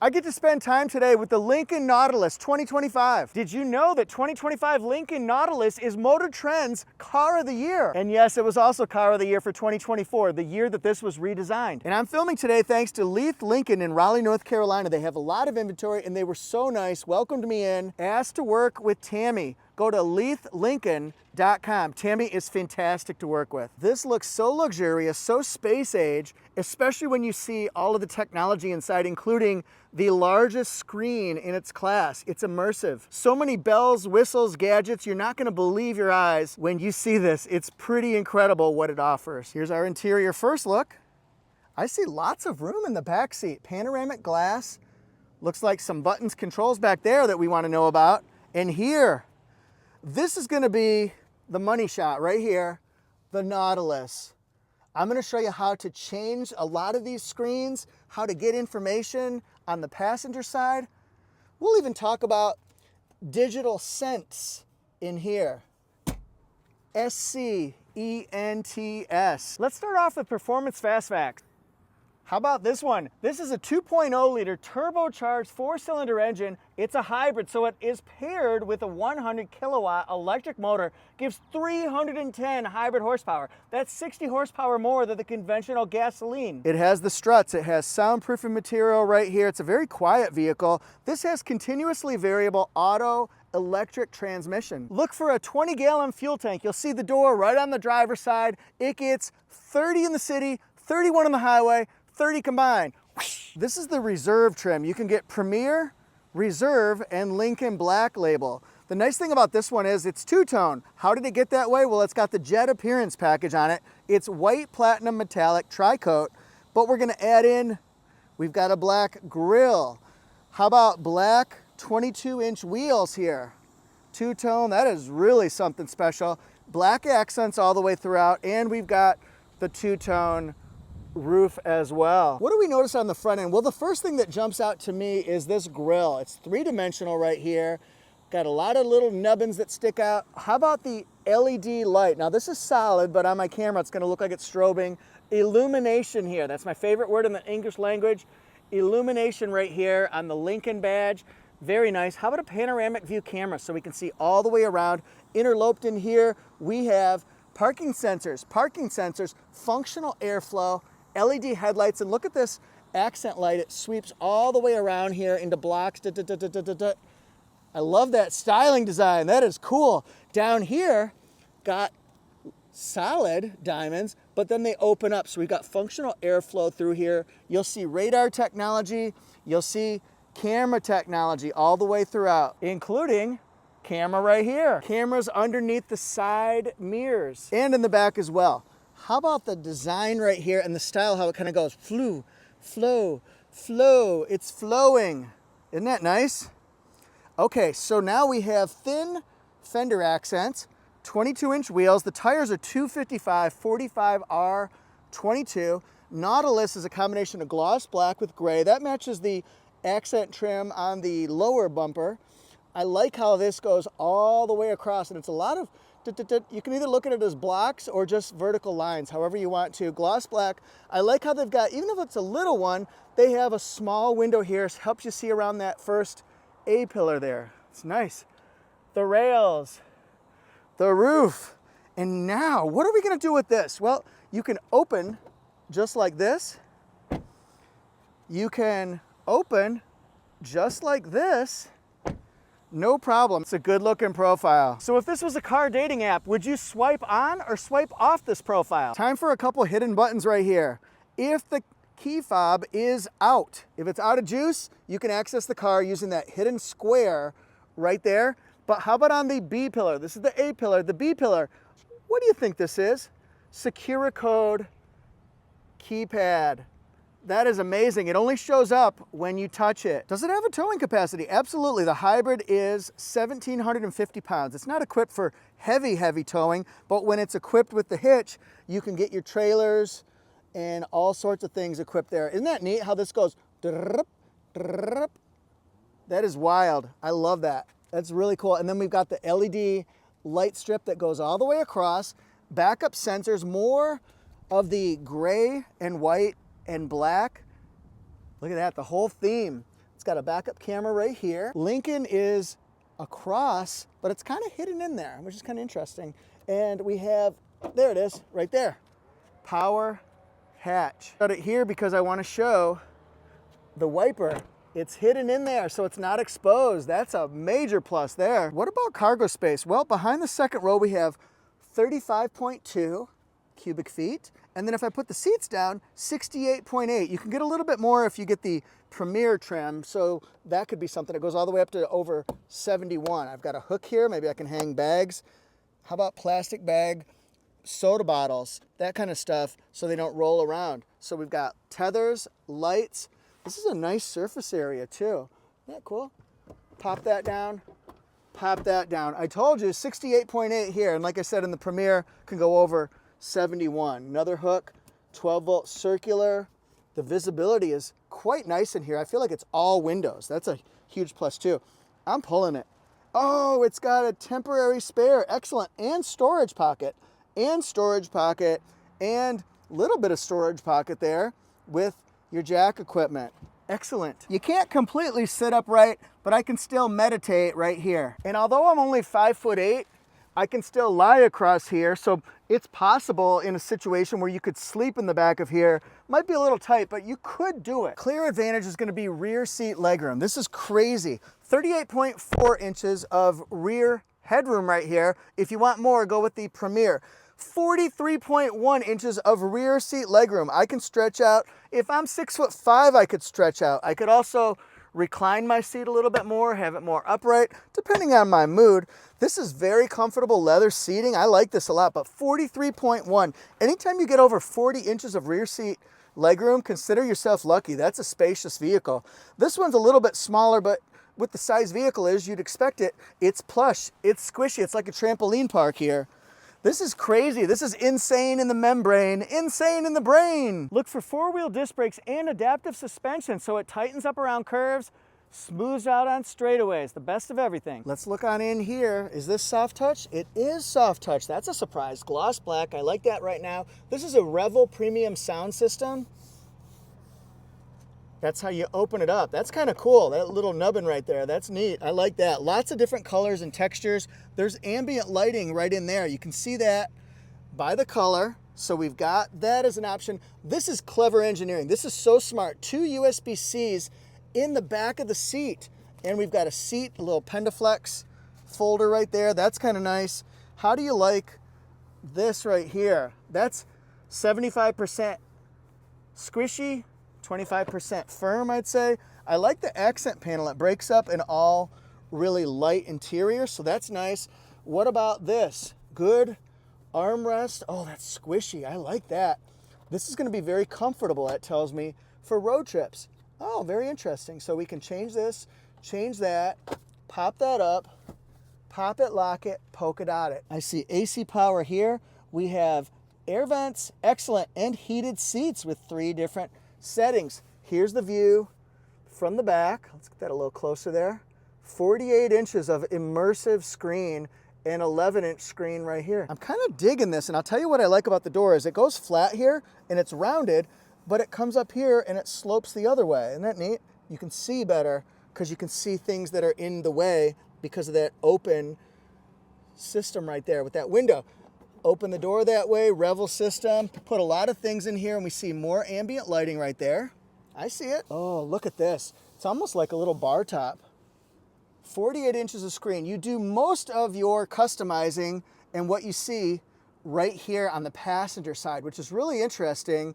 I get to spend time today with the Lincoln Nautilus 2025. Did you know that 2025 Lincoln Nautilus is Motor Trend's Car of the Year? And yes, it was also Car of the Year for 2024, the year that this was redesigned. And I'm filming today thanks to Leith Lincoln in Raleigh, North Carolina. They have a lot of inventory and they were so nice, welcomed me in, asked to work with Tammy. Go to leithlincoln.com. Tammy is fantastic to work with. This looks so luxurious, so space age, especially when you see all of the technology inside, including the largest screen in its class. It's immersive. So many bells, whistles, gadgets. You're not gonna believe your eyes when you see this. It's pretty incredible what it offers. Here's our interior first look. I see lots of room in the back seat. Panoramic glass. Looks like some buttons, controls back there that we want to know about. And here, this is going to be the money shot right here, the Nautilus. I'm going to show you how to change a lot of these screens, how to get information on the passenger side. We'll even talk about digital scents in here. SCENTS. Let's start off with Performance Fast Facts. How about this one? This is a 2.0 liter turbocharged 4-cylinder engine. It's a hybrid, so it is paired with a 100 kilowatt electric motor, gives 310 hybrid horsepower. That's 60 horsepower more than the conventional gasoline. It has the struts, it has soundproofing material right here. It's a very quiet vehicle. This has continuously variable auto electric transmission. Look for a 20-gallon fuel tank. You'll see the door right on the driver's side. It gets 30 in the city, 31 on the highway, 30 combined. This is the Reserve trim. You can get Premier, Reserve, and Lincoln Black label. The nice thing about this one is it's two-tone. How did it get that way? Well, it's got the Jet Appearance package on it. It's white platinum metallic tri-coat, but we're gonna add in, we've got a black grille. How about black 22-inch wheels here? Two-tone, that is really something special. Black accents all the way throughout, and we've got the two-tone roof as well. What do we notice on the front end? Well, the first thing that jumps out to me is this grille. It's three-dimensional right here. Got a lot of little nubbins that stick out. How about the LED light? Now this is solid, but on my camera it's gonna look like it's strobing. Illumination here, that's my favorite word in the English language. Illumination right here on the Lincoln badge. Very nice. How about a panoramic view camera so we can see all the way around? Interloped in here, we have parking sensors, functional airflow, LED headlights, and look at this accent light. It sweeps all the way around here into blocks. I love that styling design. That is cool. Down here, got solid diamonds, but then they open up. So we've got functional airflow through here. You'll see radar technology. You'll see camera technology all the way throughout, including camera right here. Cameras underneath the side mirrors and in the back as well. How about the design right here and the style, how it kind of goes flow, flow, flow. It's flowing. Isn't that nice? Okay, so now we have thin fender accents, 22-inch wheels. The tires are 255 45R 22. Nautilus is a combination of gloss black with gray. That matches the accent trim on the lower bumper. I like how this goes all the way across, and it's a lot of, you can either look at it as blocks or just vertical lines, however you want to. Gloss black. I like how they've got, even if it's a little one, they have a small window here, helps you see around that first A-pillar there. It's nice. The rails, the roof, and now, what are we gonna do with this? Well, you can open just like this. You can open just like this. No problem. It's a good looking profile. So if this was a car dating app, would you swipe on or swipe off this profile? Time for a couple hidden buttons right here. If the key fob is out, if it's out of juice, you can access the car using that hidden square right there. But how about on the B pillar? This is the A pillar, the B pillar. What do you think this is? Securicode keypad. That is amazing. It only shows up when you touch it. Does it have a towing capacity? Absolutely. The hybrid is 1,750 pounds. It's not equipped for heavy towing, but when it's equipped with the hitch, you can get your trailers and all sorts of things equipped there. Isn't that neat how this goes? That is wild. I love that. That's really cool. And then we've got the LED light strip that goes all the way across. Backup sensors, more of the gray and white and black. Look at that, the whole theme. It's got a backup camera right here. Lincoln is across, but it's kind of hidden in there, which is kind of interesting. And we have, there it is, right there. Power hatch. Got it here because I want to show the wiper. It's hidden in there, so it's not exposed. That's a major plus there. What about cargo space? Well, behind the second row, we have 35.2 cubic feet. And then if I put the seats down, 68.8. You can get a little bit more if you get the Premier trim, so that could be something that goes all the way up to over 71. I've got a hook here, maybe I can hang bags. How about plastic bag, soda bottles, that kind of stuff, so they don't roll around. So we've got tethers, lights. This is a nice surface area too. Isn't that cool? Pop that down, pop that down. I told you 68.8 here, and like I said in the Premier, can go over 71. Another hook, 12 volt circular. The visibility is quite nice in here. I feel like it's all windows. That's a huge plus too. I'm pulling it. Oh, it's got a temporary spare. Excellent. And storage pocket. And storage pocket. And a little bit of storage pocket there with your jack equipment. Excellent. You can't completely sit upright, but I can still meditate right here. And although I'm only 5'8", I can still lie across here, so it's possible in a situation where you could sleep in the back of here. Might be a little tight, but you could do it. Clear advantage is going to be rear seat legroom. This is crazy. 38.4 inches of rear headroom right here. If you want more, go with the Premier. 43.1 inches of rear seat legroom. I can stretch out. If I'm 6'5", I could stretch out. I could also recline my seat a little bit more, have it more upright, depending on my mood. This is very comfortable leather seating. I like this a lot, but 43.1. Anytime you get over 40 inches of rear seat legroom, consider yourself lucky. That's a spacious vehicle. This one's a little bit smaller, but with the size vehicle is, you'd expect it. It's plush, it's squishy, it's like a trampoline park here. This is crazy. This is insane in the membrane, insane in the brain. Look for four-wheel disc brakes and adaptive suspension, so it tightens up around curves, smooths out on straightaways, the best of everything. Let's look on in here. Is this soft touch? It is soft touch. That's a surprise. Gloss black, I like that right now. This is a Revel premium sound system. That's how you open it up. That's kind of cool, that little nubbin right there. That's neat. I like that. Lots of different colors and textures. There's ambient lighting right in there. You can see that by the color. So we've got that as an option. This is clever engineering. This is so smart. 2 USB-Cs in the back of the seat. And we've got a seat, a little Pendaflex folder right there. That's kind of nice. How do you like this right here? That's 75% squishy, 25% firm, I'd say. I like the accent panel. It breaks up an all really light interior, so that's nice. What about this? Good armrest. Oh, that's squishy. I like that. This is going to be very comfortable, it tells me, for road trips. Oh, very interesting. So we can change this, change that, pop that up, pop it, lock it, polka dot it. I see AC power here. We have air vents, excellent, and heated seats with 3 different settings. Here's the view from the back. Let's get that a little closer there. 48 inches of immersive screen and 11-inch screen right here. I'm kind of digging this, and I'll tell you what I like about the door is it goes flat here and it's rounded, but it comes up here and it slopes the other way. Isn't that neat? You can see better because you can see things that are in the way because of that open system right there with that window. Open the door that way, Revel system. Put a lot of things in here and we see more ambient lighting right there. I see it. Oh, look at this. It's almost like a little bar top. 48 inches of screen. You do most of your customizing and what you see right here on the passenger side, which is really interesting.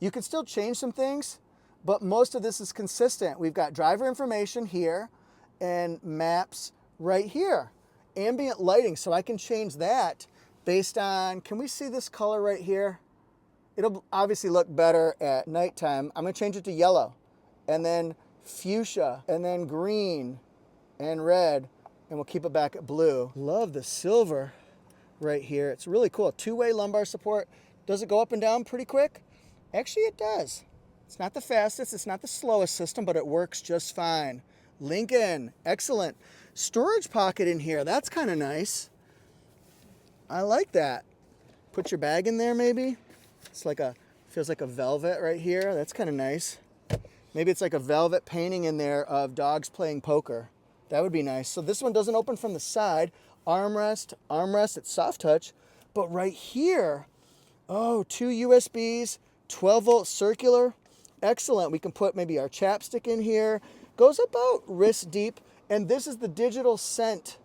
You can still change some things, but most of this is consistent. We've got driver information here and maps right here. Ambient lighting, so I can change that based on, can we see this color right here? It'll obviously look better at nighttime. I'm gonna change it to yellow, and then fuchsia, and then green, and red, and we'll keep it back at blue. Love the silver right here. It's really cool. 2-way lumbar support. Does it go up and down pretty quick? Actually, it does. It's not the fastest, it's not the slowest system, but it works just fine. Lincoln, excellent. Storage pocket in here, that's kind of nice. I like that. Put your bag in there maybe. It's like feels like a velvet right here. That's kind of nice. Maybe it's like a velvet painting in there of dogs playing poker. That would be nice. So this one doesn't open from the side. Armrest, it's soft touch. But right here, oh, 2 USBs, 12-volt circular. Excellent. We can put maybe our chapstick in here. Goes about wrist deep. And this is the digital scent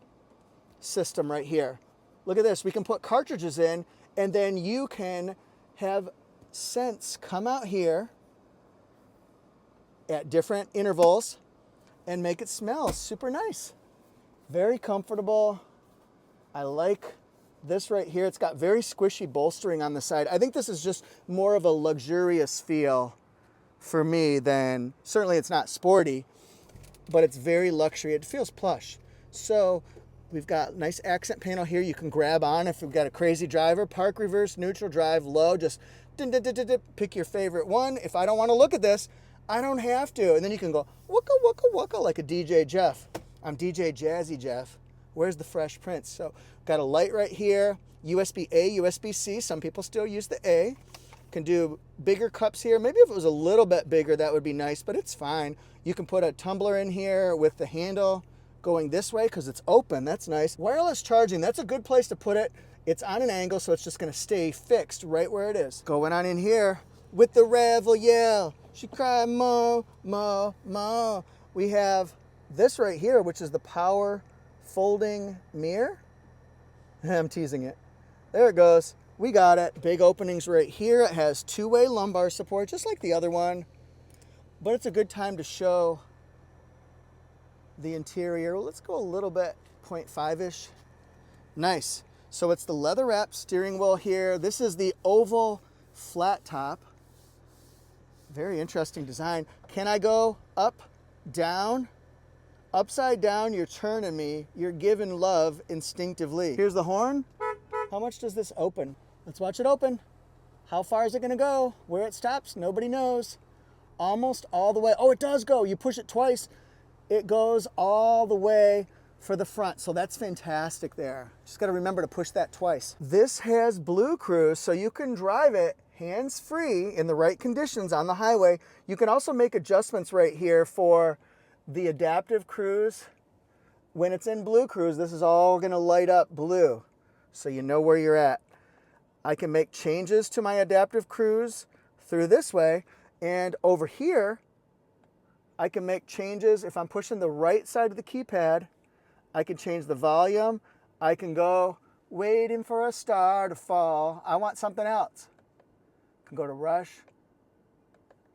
system right here. Look at this. We can put cartridges in, and then you can have scents come out here at different intervals and make it smell super nice. Very comfortable. I like this right here. It's got very squishy bolstering on the side. I think this is just more of a luxurious feel for me than, certainly it's not sporty, but it's very luxury. It feels plush. So we've got nice accent panel here. You can grab on if we've got a crazy driver. Park, reverse, neutral, drive, low. Just pick your favorite one. If I don't want to look at this, I don't have to. And then you can go wooka, wooka, wooka like a DJ Jeff. I'm DJ Jazzy Jeff. Where's the Fresh Prince? So got a light right here. USB-A, USB-C. Some people still use the A. Can do bigger cups here. Maybe if it was a little bit bigger, that would be nice, but it's fine. You can put a tumbler in here with the handle going this way because it's open. That's nice. Wireless charging, that's a good place to put it. It's on an angle, so it's just going to stay fixed right where it is. Going on in here with the revel yell. She cried, mo, mo, mo. We have this right here, which is the power folding mirror. I'm teasing it. There it goes. We got it. Big openings right here. It has two-way lumbar support, just like the other one. But it's a good time to show the interior. Let's go a little bit, 0.5-ish. Nice. So it's the leather wrap steering wheel here. This is the oval flat top. Very interesting design. Can I go up, down? Upside down, you're turning me. You're giving love instinctively. Here's the horn. How much does this open? Let's watch it open. How far is it gonna go? Where it stops, nobody knows. Almost all the way. Oh, it does go. You push it twice. It goes all the way for the front. So that's fantastic there. Just gotta remember to push that twice. This has Blue Cruise, so you can drive it hands-free in the right conditions on the highway. You can also make adjustments right here for the adaptive cruise. When it's in Blue Cruise, this is all gonna light up blue, so you know where you're at. I can make changes to my adaptive cruise through this way, and over here, I can make changes. If I'm pushing the right side of the keypad, I can change the volume. I can go, waiting for a star to fall. I want something else. I can go to rush,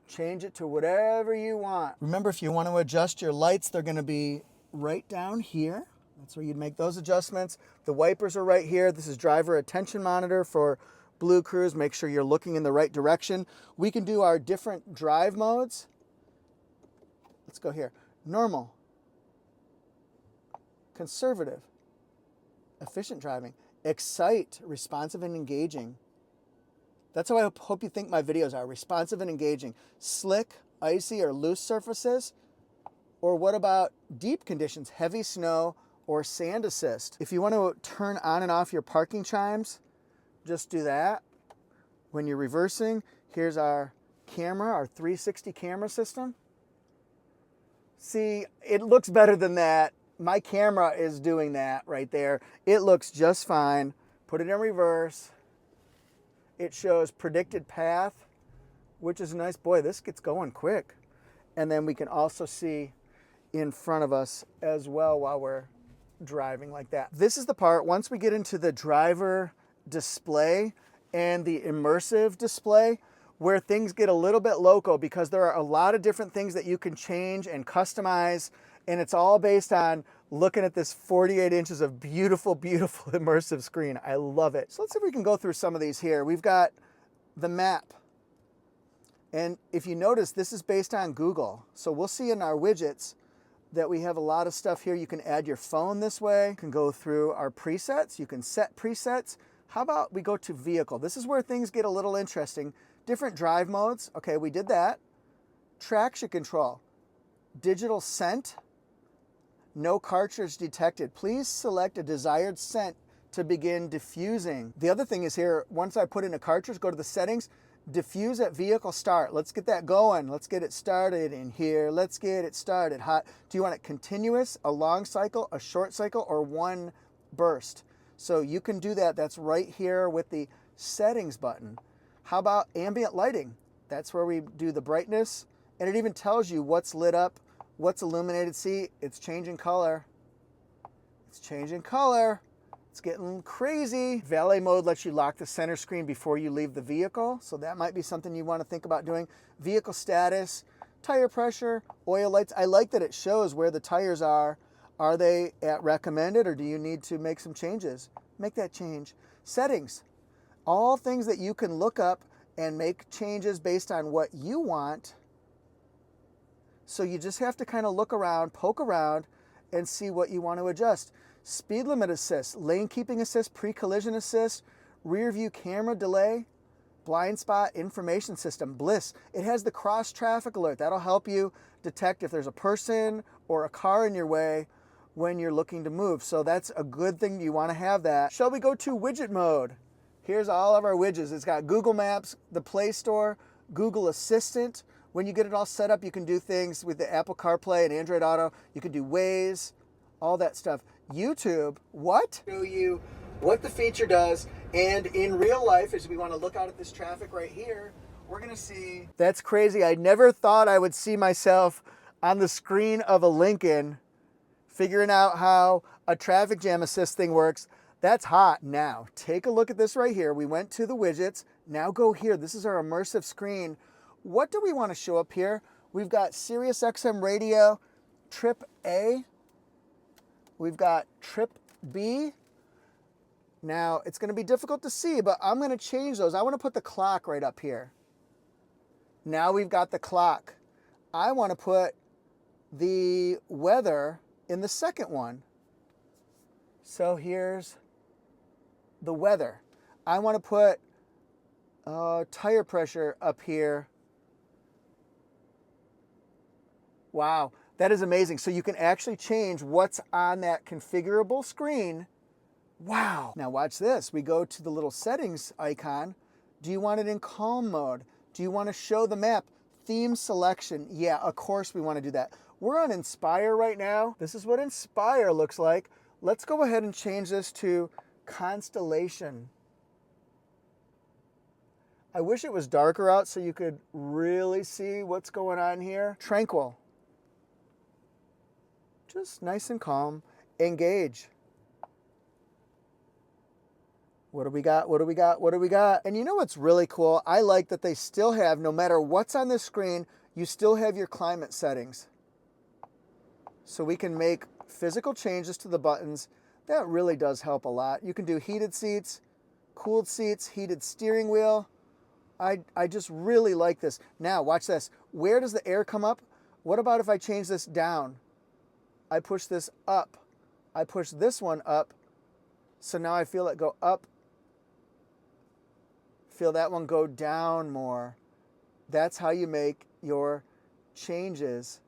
change it to whatever you want. Remember, if you want to adjust your lights, they're gonna be right down here. That's where you'd make those adjustments. The wipers are right here. This is driver attention monitor for Blue Cruise. Make sure you're looking in the right direction. We can do our different drive modes. Let's go here. Normal, conservative, efficient driving, excite, responsive and engaging. That's how I hope you think my videos are, responsive and engaging. Slick, icy, or loose surfaces. Or what about deep conditions, heavy snow, or sand assist? If you want to turn on and off your parking chimes, just do that. When you're reversing, here's our camera, our 360 camera system. See, it looks better than that. My camera is doing that right there. It looks just fine. Put it in reverse. It shows predicted path, which is nice. Boy, this gets going quick. And then we can also see in front of us as well while we're driving like that. This is the part, once we get into the driver display and the immersive display, where things get a little bit loco, because there are a lot of different things that you can change and customize, and it's all based on looking at this 48 inches of beautiful, beautiful immersive screen. I love it. So let's see if we can go through some of these here. We've got the map. And if you notice, this is based on Google. So we'll see in our widgets that we have a lot of stuff here. You can add your phone this way. You can go through our presets. You can set presets. How about we go to vehicle? This is where things get a little interesting. Different drive modes. Okay, we did that. Traction control. Digital scent. No cartridge detected. Please select a desired scent to begin diffusing. The other thing is here, once I put in a cartridge, go to the settings, Diffuse at vehicle start. Let's get that going. Let's get it started in here. Let's get it started hot. Do you want it continuous, a long cycle, a short cycle, or one burst? So you can do that. That's right here with the settings button. How about ambient lighting? That's where we do the brightness, and it even tells you what's lit up, what's illuminated. See, it's changing color. It's changing color. It's getting crazy. Valet mode lets you lock the center screen before you leave the vehicle, so that might be something you want to think about doing. Vehicle status, tire pressure, oil lights. I like that it shows where the tires are. Are they at recommended, or do you need to make some changes? Make that change. Settings, all things that you can look up and make changes based on what you want. So you just have to kind of look around, poke around, and see what you want to adjust. Speed limit assist, lane keeping assist, pre-collision assist, rear view camera delay, blind spot information system, bliss. It has the cross traffic alert. That'll help you detect if there's a person or a car in your way when you're looking to move. So that's a good thing. You want to have that. Shall we go to widget mode? Here's all of our widgets. It's got Google Maps, the Play Store, Google Assistant. When you get it all set up, you can do things with the Apple CarPlay and Android Auto. You can do Waze, all that stuff. YouTube, what? Show you what the feature does, and in real life, as we want to look out at this traffic right here, we're going to see. That's crazy. I never thought I would see myself on the screen of a Lincoln figuring out how a traffic jam assist thing works. That's hot. Now, take a look at this right here. We went to the widgets. Now go here. This is our immersive screen. What do we want to show up here? We've got Sirius XM radio, Trip A. We've got Trip B. Now, it's going to be difficult to see, but I'm going to change those. I want to put the clock right up here. Now we've got the clock. I want to put the weather in the second one. So here's the weather. I want to put tire pressure up here. Wow. That is amazing. So you can actually change what's on that configurable screen. Wow. Now watch this. We go to the little settings icon. Do you want it in calm mode? Do you want to show the map? Theme selection. Yeah, of course we want to do that. We're on Inspire right now. This is what Inspire looks like. Let's go ahead and change this to Constellation. I wish it was darker out so you could really see what's going on here. Tranquil. Just nice and calm. Engage. What do we got? What do we got? What do we got? And you know what's really cool? I like that they still have, no matter what's on the screen, you still have your climate settings. So we can make physical changes to the buttons. That really does help a lot. You can do heated seats, cooled seats, heated steering wheel. I just really like this. Now, watch this. Where does the air come up? What about if I change this down? I push this up. I push this one up. So now I feel it go up. Feel that one go down more. That's how you make your changes.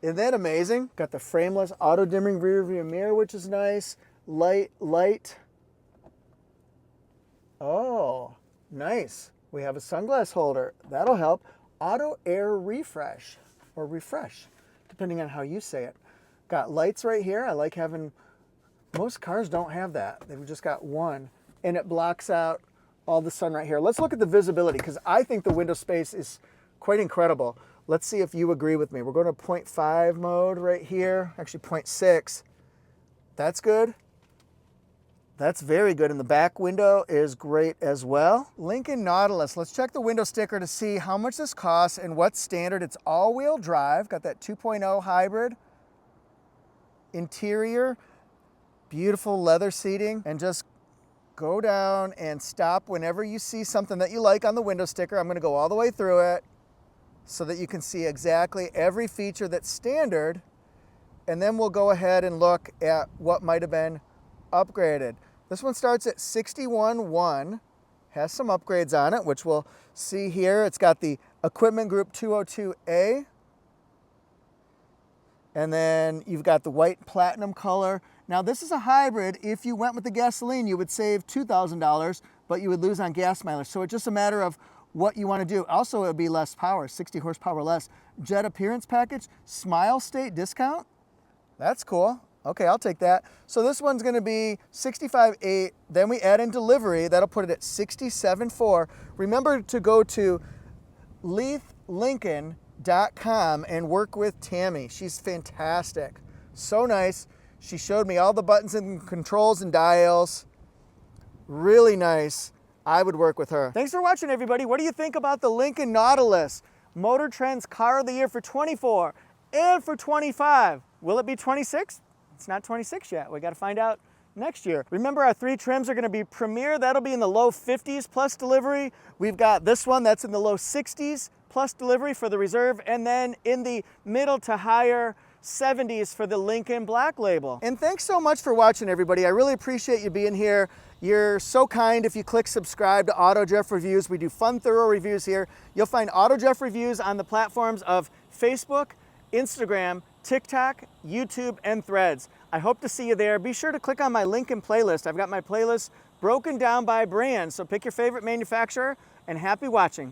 Isn't that amazing? Got the frameless auto dimming rear view mirror, which is nice. Light. Oh, nice. We have a sunglass holder. That'll help. Auto air refresh, or refresh, depending on how you say it. Got lights right here. I like having, most cars don't have that. They've just got one, and it blocks out all the sun right here. Let's look at the visibility, because I think the window space is quite incredible. Let's see if you agree with me. We're going to 0.5 mode right here, actually 0.6. That's good. That's very good, and the back window is great as well. Lincoln Nautilus, let's check the window sticker to see how much this costs and what's standard. It's all-wheel drive, got that 2.0 hybrid. Interior, beautiful leather seating, and just go down and stop whenever you see something that you like on the window sticker. I'm going to go all the way through it so that you can see exactly every feature that's standard, and then we'll go ahead and look at what might have been upgraded. This one starts at $61,100, has some upgrades on it, which we'll see here. It's got the Equipment Group 202A, and then you've got the white platinum color. Now this is a hybrid. If you went with the gasoline, you would save $2,000. but you would lose on gas mileage. So it's just a matter of what you want to do. Also, it would be less power, 60 horsepower less. Jet appearance package, Smile State discount. That's cool. Okay, I'll take that. So this one's going to be $65,800. Then we add in delivery. That'll put it at $67,400. Remember to go to leithlincoln.com and work with Tammy. She's fantastic. So nice. She showed me all the buttons and controls and dials. Really nice. I would work with her. Thanks for watching, everybody. What do you think about the Lincoln Nautilus? Motor Trend's Car of the Year for 24 and for 25. Will it be 26? It's not 26 yet. We got to find out next year. Remember, our 3 trims are going to be Premier. That'll be in the low 50s plus delivery. We've got this one that's in the low 60s plus delivery for the Reserve, and then in the middle to higher 70s for the Lincoln Black Label. And thanks so much for watching, everybody. I really appreciate you being here. You're so kind if you click subscribe to AutoJeff Reviews. We do fun, thorough reviews here. You'll find AutoJeff Reviews on the platforms of Facebook, Instagram, TikTok, YouTube, and Threads. I hope to see you there. Be sure to click on my Lincoln playlist. I've got my playlist broken down by brand, so pick your favorite manufacturer, and happy watching.